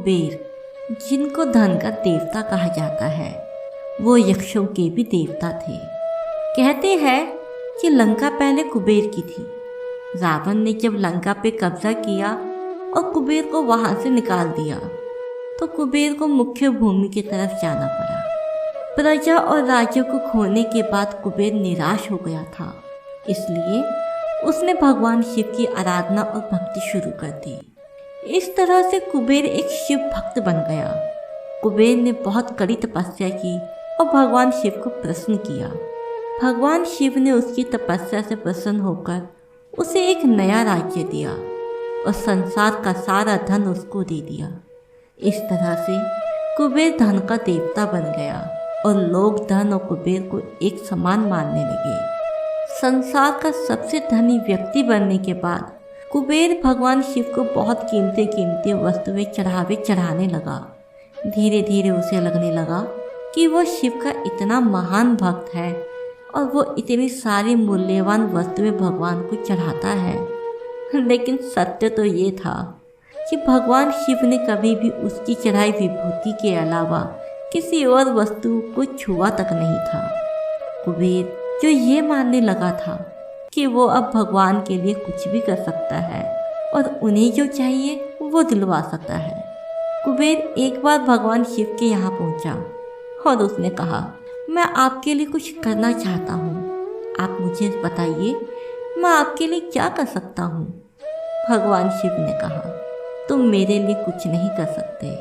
कुबेर, जिनको धन का देवता कहा जाता है, वो यक्षों के भी देवता थे। कहते हैं कि लंका पहले कुबेर की थी। रावण ने जब लंका पे कब्जा किया और कुबेर को वहां से निकाल दिया तो कुबेर को मुख्य भूमि की तरफ जाना पड़ा। प्रजा और राज्यों को खोने के बाद कुबेर निराश हो गया था, इसलिए उसने भगवान शिव की आराधना और भक्ति शुरू कर दी। इस तरह से कुबेर एक शिव भक्त बन गया। कुबेर ने बहुत कड़ी तपस्या की और भगवान शिव को प्रसन्न किया। भगवान शिव ने उसकी तपस्या से प्रसन्न होकर उसे एक नया राज्य दिया और संसार का सारा धन उसको दे दिया। इस तरह से कुबेर धन का देवता बन गया और लोग धन और कुबेर को एक समान मानने लगे। संसार का सबसे धनी व्यक्ति बनने के बाद कुबेर भगवान शिव को बहुत कीमती वस्तुएं चढ़ाने लगा। धीरे धीरे उसे लगने लगा कि वह शिव का इतना महान भक्त है और वो इतनी सारी मूल्यवान वस्तुएं भगवान को चढ़ाता है। लेकिन सत्य तो ये था कि भगवान शिव ने कभी भी उसकी चढ़ाई विभूति के अलावा किसी और वस्तु को छुआ तक नहीं था। कुबेर जो ये मानने लगा था कि वो अब भगवान के लिए कुछ भी कर सकता है और उन्हें जो चाहिए वो दिलवा सकता है। कुबेर एक बार भगवान शिव के यहाँ पहुँचा और उसने कहा, मैं आपके लिए कुछ करना चाहता हूँ, आप मुझे बताइए मैं आपके लिए क्या कर सकता हूँ। भगवान शिव ने कहा, तुम मेरे लिए कुछ नहीं कर सकते,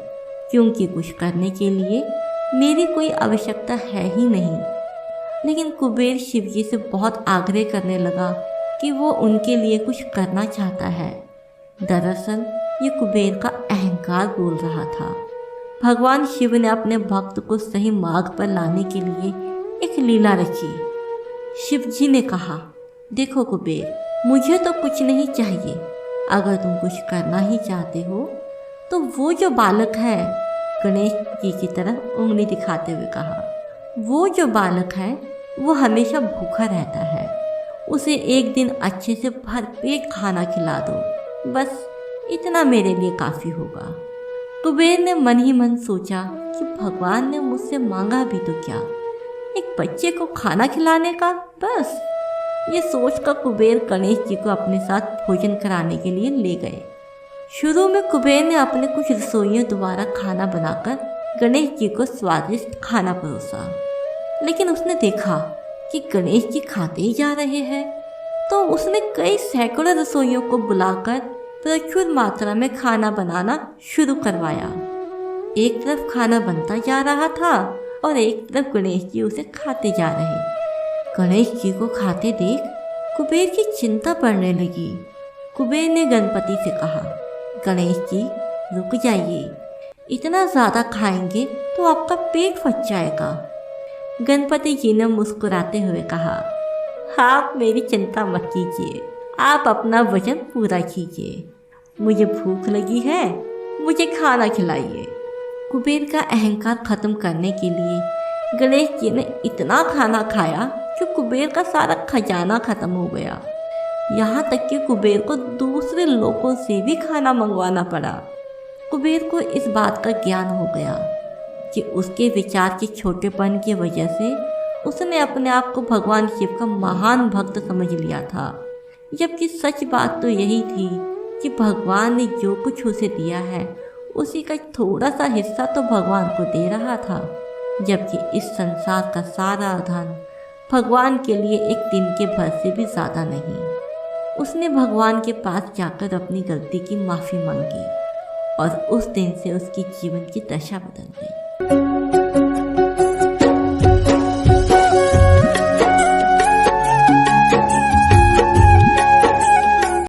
क्योंकि कुछ करने के लिए मेरी कोई आवश्यकता है ही नहीं। लेकिन कुबेर शिव जी से बहुत आग्रह करने लगा कि वो उनके लिए कुछ करना चाहता है। दरअसल ये कुबेर का अहंकार बोल रहा था। भगवान शिव ने अपने भक्त को सही मार्ग पर लाने के लिए एक लीला रची। शिव जी ने कहा, देखो कुबेर, मुझे तो कुछ नहीं चाहिए, अगर तुम कुछ करना ही चाहते हो तो वो जो बालक है, गणेश जी की तरफ उंगली दिखाते हुए कहा, वो जो बालक है वो हमेशा भूखा रहता है, उसे एक दिन अच्छे से भरपेट खाना खिला दो, बस इतना मेरे लिए काफ़ी होगा। कुबेर ने मन ही मन सोचा कि भगवान ने मुझसे मांगा भी तो क्या, एक बच्चे को खाना खिलाने का, बस। ये सोचकर कुबेर गणेश जी को अपने साथ भोजन कराने के लिए ले गए। शुरू में कुबेर ने अपने कुछ रसोइयों द्वारा खाना बनाकर गणेश जी को स्वादिष्ट खाना परोसा, लेकिन उसने देखा कि गणेश जी खाते ही जा रहे हैं, तो उसने कई सैकड़ों रसोइयों को बुलाकर प्रचुर मात्रा में खाना बनाना शुरू करवाया। एक तरफ खाना बनता जा रहा था और एक तरफ गणेश जी उसे खाते जा रहे। गणेश जी को खाते देख कुबेर की चिंता बढ़ने लगी। कुबेर ने गणपति से कहा, गणेश जी रुक जाइए, इतना ज़्यादा खाएंगे तो आपका पेट फट जाएगा। गणपति जी ने मुस्कुराते हुए कहा, आप मेरी चिंता मत कीजिए, आप अपना वजन पूरा कीजिए, मुझे भूख लगी है, मुझे खाना खिलाइए। कुबेर का अहंकार खत्म करने के लिए गणेश जी ने इतना खाना खाया कि कुबेर का सारा खजाना खत्म हो गया। यहाँ तक कि कुबेर को दूसरे लोगों से भी खाना मंगवाना पड़ा। कुबेर को इस बात का ज्ञान हो गया कि उसके विचार के छोटेपन की वजह से उसने अपने आप को भगवान शिव का महान भक्त समझ लिया था, जबकि सच बात तो यही थी कि भगवान ने जो कुछ उसे दिया है उसी का थोड़ा सा हिस्सा तो भगवान को दे रहा था, जबकि इस संसार का सारा धन भगवान के लिए एक दिन के भर से भी ज़्यादा नहीं। उसने भगवान के पास जाकर अपनी गलती की माफ़ी मांगी और उस दिन से उसकी जीवन की दशा बदल गई।